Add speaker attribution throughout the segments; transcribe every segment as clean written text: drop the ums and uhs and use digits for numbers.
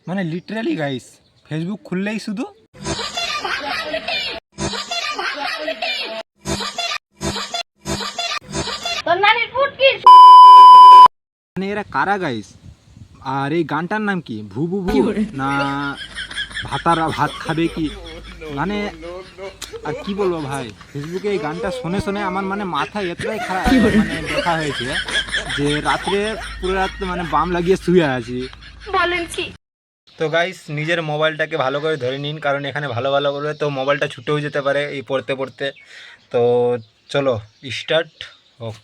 Speaker 1: মানে literally guys Facebook খুললেই শুধু মানে এরা কারা গাইস? আর এই গানটার নাম কি? ভু ভু ভু না ভাতারা ভাত খাবে কি? মানে আর কি বলবো ভাই, ফেসবুকে এই গানটা শুনে শুনে আমার মানে মাথায় এতটাই খারাপ মানে দেখা হয়েছে যে রাত্রে পুরো রাত মানে বাম লাগিয়ে শুয়ে আছি।
Speaker 2: বলেন কি?
Speaker 1: তো গাইস নিজের মোবাইলটাকে ভালো করে ধরে নিন, কারণ এখানে ভালো ভালো করে তো মোবাইলটা ছুটেও যেতে পারে এই পড়তে পড়তে। তো চলো স্টার্ট হোক।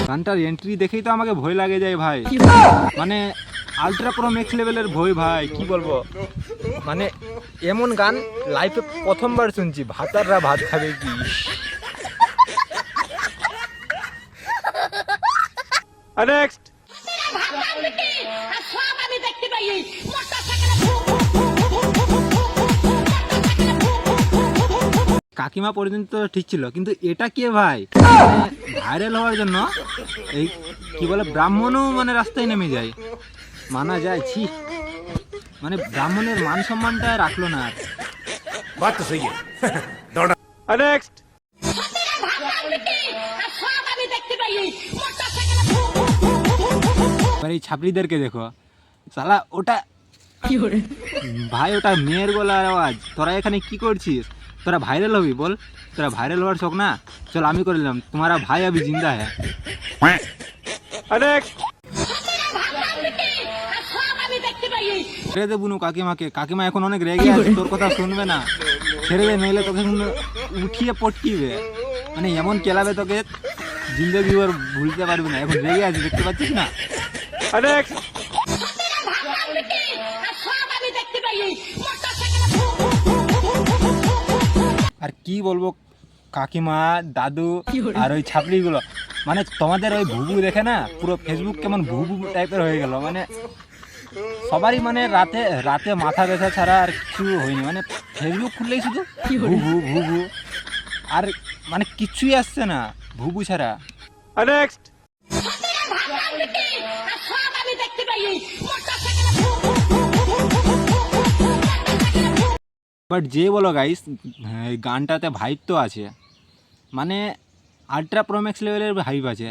Speaker 1: গানটার এন্ট্রি দেখেই তো আমাকে ভয় লাগে যায় ভাই, মানে আলট্রা প্রো ম্যাক্স লেভেলের ভয় ভাই, কি বলবো। মানে এমন গান লাইফে প্রথমবার শুনছি, ভাতাররা ভাত খাবে কি। নেক্সট কাকিমা পর্যন্ত ঠিক ছিল, কিন্তু এটা কে ভাই? ভাইরাল হওয়ার জন্য এই কি বলে ব্রাহ্মণও মানে রাস্তায় নেমে যায়, মানা যায়। ছি, মানে ব্রাহ্মণের মান সম্মানটা রাখলো না আর।
Speaker 3: बात तो सही है।
Speaker 1: নেক্সট এবার এই ছাপড়িদেরকে দেখো, সালা ওটা ভাই ওটা মেয়ের গলার আওয়াজ, তোরা এখানে কি করছিস? তোরা ভাইরাল হবি বল? তোরা ভাইরাল হওয়ার শখ না? চল আমি করে নিলাম, তোমারা ভাই আবি জিন্দা হ্যাঁ। ছেড়ে দে বুনু কাকিমাকে, কাকিমা এখন অনেক রেগে আছে, তোর কথা শুনবে না। ছেড়ে দে, নইলে তোকে উঠিয়ে পটকিবে, মানে এমন কেলাবে তোকে জিন্দগি ওর ভুলতে পারবি না। এখন রেগে আছে, দেখতে পাচ্ছিস না? আর কি বলবো, কাকিমা দাদু আর ওই ছাপড়িগুলো, মানে তোমাদের ওই ভুবু দেখে না পুরো ফেসবুক কেমন ভুবু টাইপের হয়ে গেল। মানে সবারই মানে রাতে রাতে মাথা ব্যথা ছাড়া আর কিছু হয়নি, মানে ফেসবুক খুললেই শুধু ভুবু ভুবু, আর মানে কিছুই আসছে না ভুবু ছাড়া। নেক্সট বাট যে বলো গাইস, গানটাতে ভাইব তো আছে, মানে আল্ট্রা প্রোম্যাক্স লেভেলের ভাইব আছে।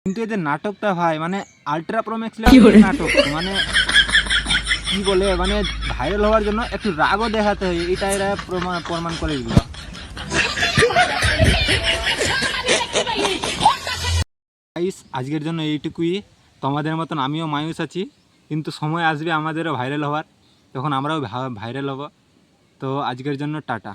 Speaker 1: কিন্তু এদের নাটকটা ভাই মানে আল্ট্রা প্রোম্যাক্স লেভেলের নাটক, মানে কি বলে, মানে ভাইরাল হওয়ার জন্য একটু রাগও দেখাতে হয়, এটা এরা প্রমাণ করে দিল। গাইস আজকের জন্য এইটুকুই। তোমাদের মতন আমিও মায়ুস আছি, কিন্তু সময় আসবে আমাদেরও ভাইরাল হওয়ার, তখন আমরাও ভাইরাল হব। তো আজকের জন্য টাটা।